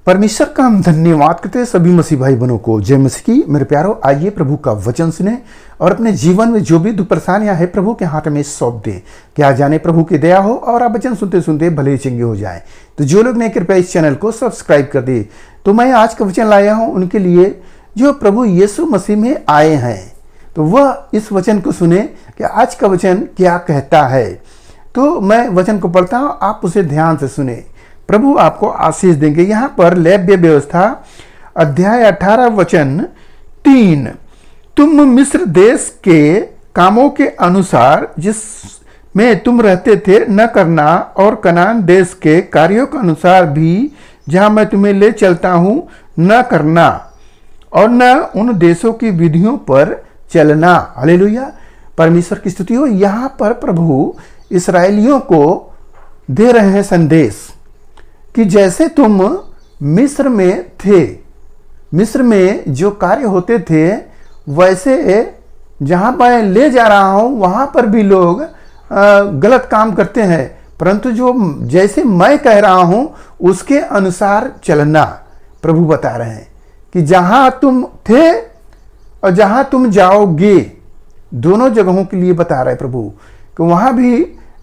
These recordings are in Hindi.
परमेश्वर का हम धन्यवाद करते हैं सभी मसीह भाई बहनों को। जय मसीह की। मेरे प्यारों, आइए प्रभु का वचन सुने और अपने जीवन में जो भी दुख परेशानियां है प्रभु के हाथ में सौंप दें। क्या जाने प्रभु की दया हो और आप वचन सुनते सुनते भले ही चंगे हो जाएं। तो जो लोग ने कृपया इस चैनल को सब्सक्राइब कर दे। तो मैं आज का वचन लाया हूं उनके लिए जो प्रभु यीशु मसीह में आए हैं। तो वह इस वचन को सुने कि आज का वचन क्या कहता है। तो मैं वचन को पढ़ता हूं, आप उसे ध्यान से सुने। प्रभु आपको आशीष देंगे। यहाँ पर लेव्य व्यवस्था अध्याय 18 वचन 3, तुम मिस्र देश के कामों के अनुसार जिसमें तुम रहते थे न करना, और कनान देश के कार्यों के अनुसार भी जहाँ मैं तुम्हें ले चलता हूँ न करना, और न उन देशों की विधियों पर चलना। हालेलुया, परमेश्वर की स्तुति हो। यहाँ पर प्रभु इस्राएलियों को दे रहे हैं संदेश कि जैसे तुम मिस्र में थे, मिस्र में जो कार्य होते थे, वैसे जहाँ मैं ले जा रहा हूँ वहाँ पर भी लोग गलत काम करते हैं, परंतु जो जैसे मैं कह रहा हूँ उसके अनुसार चलना। प्रभु बता रहे हैं कि जहाँ तुम थे और जहाँ तुम जाओगे, दोनों जगहों के लिए बता रहे प्रभु कि वहाँ भी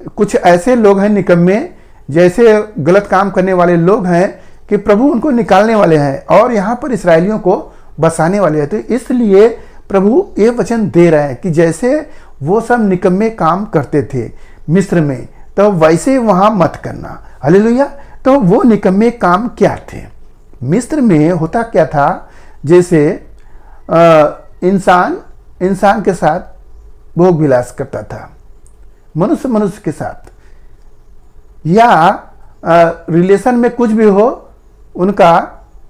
कुछ ऐसे लोग हैं निकम्मे, जैसे गलत काम करने वाले लोग हैं कि प्रभु उनको निकालने वाले हैं और यहाँ पर इसराइलियों को बसाने वाले हैं। तो इसलिए प्रभु ये वचन दे रहे हैं कि जैसे वो सब निकम्मे काम करते थे मिस्र में, तो वैसे वहाँ मत करना। हालेलुया। तो वो निकम्मे काम क्या थे? मिस्र में होता क्या था, जैसे इंसान के साथ भोग विलास करता था, मनुष्य के साथ, या रिलेशन में कुछ भी हो उनका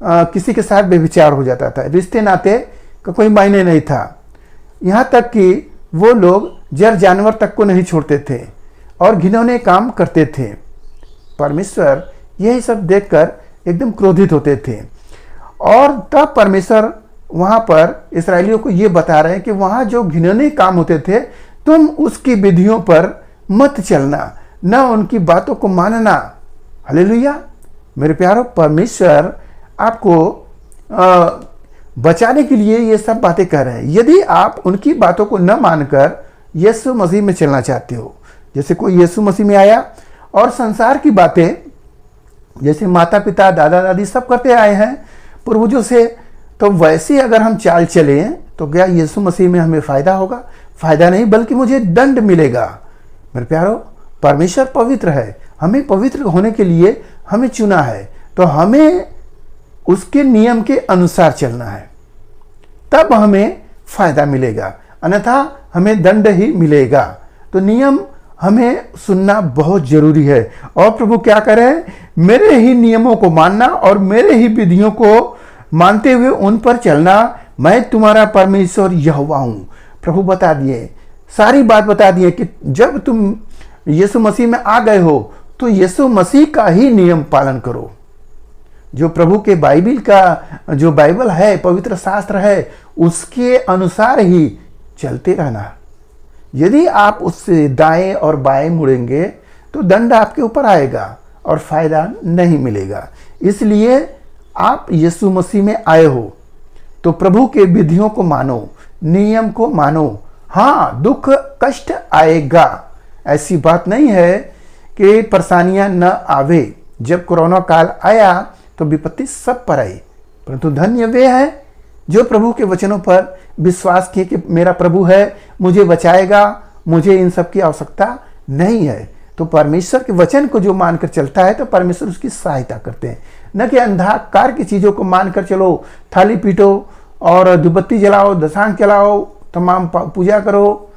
किसी के साथ बेविचार हो जाता था। रिश्ते नाते का कोई मायने नहीं था। यहाँ तक कि वो लोग जर जानवर तक को नहीं छोड़ते थे और घिनौने काम करते थे। परमेश्वर यही सब देखकर एकदम क्रोधित होते थे और तब परमेश्वर वहाँ पर इस्राएलियों को ये बता रहे हैं कि वहाँ जो घिनौने काम होते थे, तुम उसकी विधियों पर मत चलना, न उनकी बातों को मानना। हालेलुया। मेरे प्यारों, परमेश्वर आपको बचाने के लिए ये सब बातें कह रहे हैं। यदि आप उनकी बातों को न मानकर यीशु मसीह में चलना चाहते हो, जैसे कोई यीशु मसीह में आया और संसार की बातें जैसे माता पिता दादा दादी सब करते आए हैं पूर्वजों से, तो वैसे अगर हम चाल चलें तो क्या यीशु मसीह में हमें फायदा होगा? फायदा नहीं, बल्कि मुझे दंड मिलेगा। मेरे प्यारों, परमेश्वर पवित्र है, हमें पवित्र होने के लिए हमें चुना है, तो हमें उसके नियम के अनुसार चलना है, तब हमें फायदा मिलेगा, अन्यथा हमें दंड ही मिलेगा। तो नियम हमें सुनना बहुत जरूरी है। और प्रभु क्या कह रहे हैं? मेरे ही नियमों को मानना और मेरे ही विधियों को मानते हुए उन पर चलना। मैं तुम्हारा परमेश्वर यहोवा हूं। प्रभु बता दिए, सारी बात बता दिए कि जब तुम यीशु मसीह में आ गए हो तो यीशु मसीह का ही नियम पालन करो। जो प्रभु के बाइबल का जो बाइबल है, पवित्र शास्त्र है, उसके अनुसार ही चलते रहना। यदि आप उससे दाएं और बाएं मुड़ेंगे तो दंड आपके ऊपर आएगा और फायदा नहीं मिलेगा। इसलिए आप यीशु मसीह में आए हो तो प्रभु के विधियों को मानो, नियम को मानो। हाँ, दुख कष्ट आएगा, ऐसी बात नहीं है कि परेशानियां न आवे। जब कोरोना काल आया तो विपत्ति सब पर आई, परंतु धन्य वे हैं जो प्रभु के वचनों पर विश्वास किए कि मेरा प्रभु है, मुझे बचाएगा, मुझे इन सब की आवश्यकता नहीं है। तो परमेश्वर के वचन को जो मानकर चलता है तो परमेश्वर उसकी सहायता करते हैं। न कि अंधकार की चीज़ों को मानकर चलो, थाली पीटो और धूपबत्ती जलाओ, दशांग चलाओ, तमाम पूजा करो,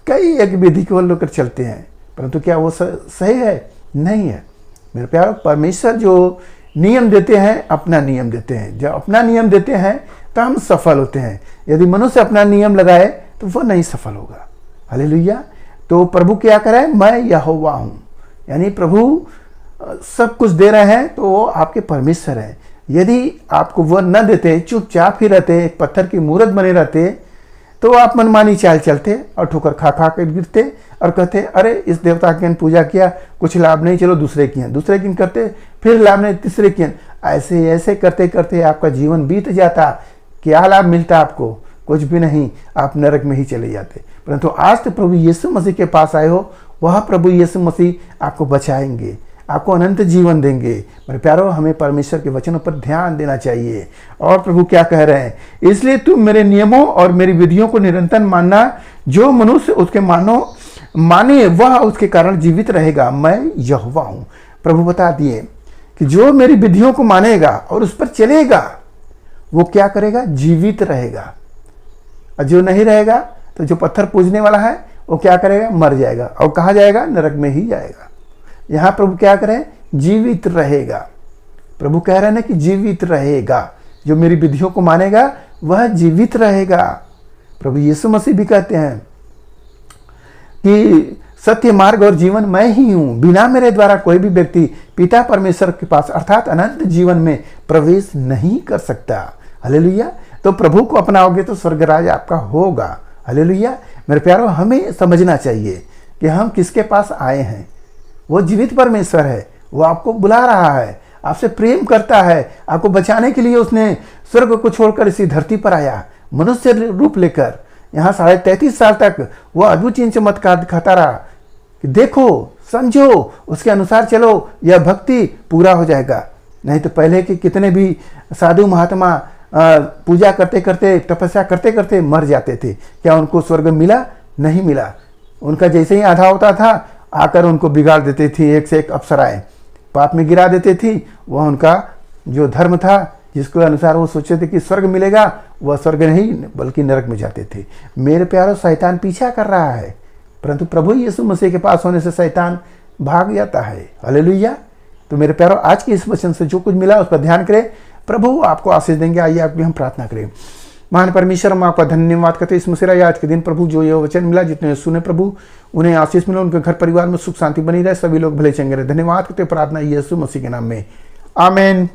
कई एक विधि को लेकर चलते हैं, परंतु क्या वो सही है? नहीं है। मेरे प्यारों, परमेश्वर जो नियम देते हैं, अपना नियम देते हैं। जब अपना नियम देते हैं तो हम सफल होते हैं। यदि मनुष्य अपना नियम लगाए तो वो नहीं सफल होगा। हालेलुया। तो प्रभु क्या करे? मैं यहोवा हूं, यानी प्रभु सब कुछ दे रहे हैं तो वो आपके परमेश्वर हैं। यदि आपको वो न देते, चुपचाप ही रहते, एक पत्थर की मूर्त बने रहते, तो आप मनमानी चाल चलते और ठोकर खा खा कर गिरते और कहते अरे इस देवता की पूजा किया, कुछ लाभ नहीं, चलो दूसरे की करते, फिर लाभ नहीं, तीसरे की। ऐसे ऐसे करते करते आपका जीवन बीत जाता, क्या लाभ मिलता आपको? कुछ भी नहीं, आप नरक में ही चले जाते। परंतु आज तो प्रभु यीशु मसीह के पास आए हो, वह प्रभु यीशु मसीह आपको बचाएंगे, आपको अनंत जीवन देंगे। मेरे प्यारो, हमें परमेश्वर के वचनों पर ध्यान देना चाहिए। और प्रभु क्या कह रहे हैं? इसलिए तुम मेरे नियमों और मेरी विधियों को निरंतर मानना, जो मनुष्य उसके माने वह उसके कारण जीवित रहेगा। मैं यहोवा हूं। प्रभु बता दिए कि जो मेरी विधियों को मानेगा और उस पर चलेगा, वो क्या करेगा? जीवित रहेगा। और जो नहीं रहेगा, तो जो पत्थर पूजने वाला है, वो क्या करेगा? मर जाएगा। और कहाँ जाएगा? नरक में ही जाएगा। यहाँ प्रभु क्या करें? जीवित रहेगा। प्रभु कह रहे हैं ना कि जीवित रहेगा। जो मेरी विधियों को मानेगा वह जीवित रहेगा। प्रभु यीशु मसीह भी कहते हैं कि सत्य, मार्ग और जीवन मैं ही हूं, बिना मेरे द्वारा कोई भी व्यक्ति पिता परमेश्वर के पास अर्थात अनंत जीवन में प्रवेश नहीं कर सकता। हालेलुया। तो प्रभु को अपनाओगे तो स्वर्गराज आपका होगा। हालेलुया। मेरे प्यारों, हमें समझना चाहिए कि हम किसके पास आए हैं। वो जीवित परमेश्वर है, वो आपको बुला रहा है, आपसे प्रेम करता है। आपको बचाने के लिए उसने स्वर्ग को छोड़कर इसी धरती पर आया, मनुष्य रूप लेकर। यहाँ 33.5 साल तक वो अद्भुत चिन्ह चमत्कार दिखाता रहा कि देखो, समझो, उसके अनुसार चलो, यह भक्ति पूरा हो जाएगा। नहीं तो पहले के कितने भी साधु महात्मा पूजा करते करते, तपस्या करते करते मर जाते थे। क्या उनको स्वर्ग मिला? नहीं मिला। उनका जैसे ही आधा होता था, आकर उनको बिगाड़ देते थी, एक से एक अप्सराएं पाप में गिरा देते थी। वह उनका जो धर्म था, जिसके अनुसार वो सोचते थे कि स्वर्ग मिलेगा, वह स्वर्ग नहीं बल्कि नरक में जाते थे। मेरे प्यारों, शैतान पीछा कर रहा है, परंतु प्रभु यीशु मसीह के पास होने से शैतान भाग जाता है। हालेलुया। तो मेरे प्यारों, आज के इस वचन से जो कुछ मिला उस पर ध्यान करें। प्रभु आपको आशीष देंगे। आइए आपकी हम प्रार्थना करें। महान परमेश्वर, हम आपका धन्यवाद करते हैं इस मुसीबत आज के दिन। प्रभु, जो ये वचन मिला, जितने सुने प्रभु, उन्हें आशीष मिले, उनके घर परिवार में सुख शांति बनी रहे, सभी लोग भले चंगे रहे। धन्यवाद करते, प्रार्थना यीशु मसीह के नाम में, आमीन।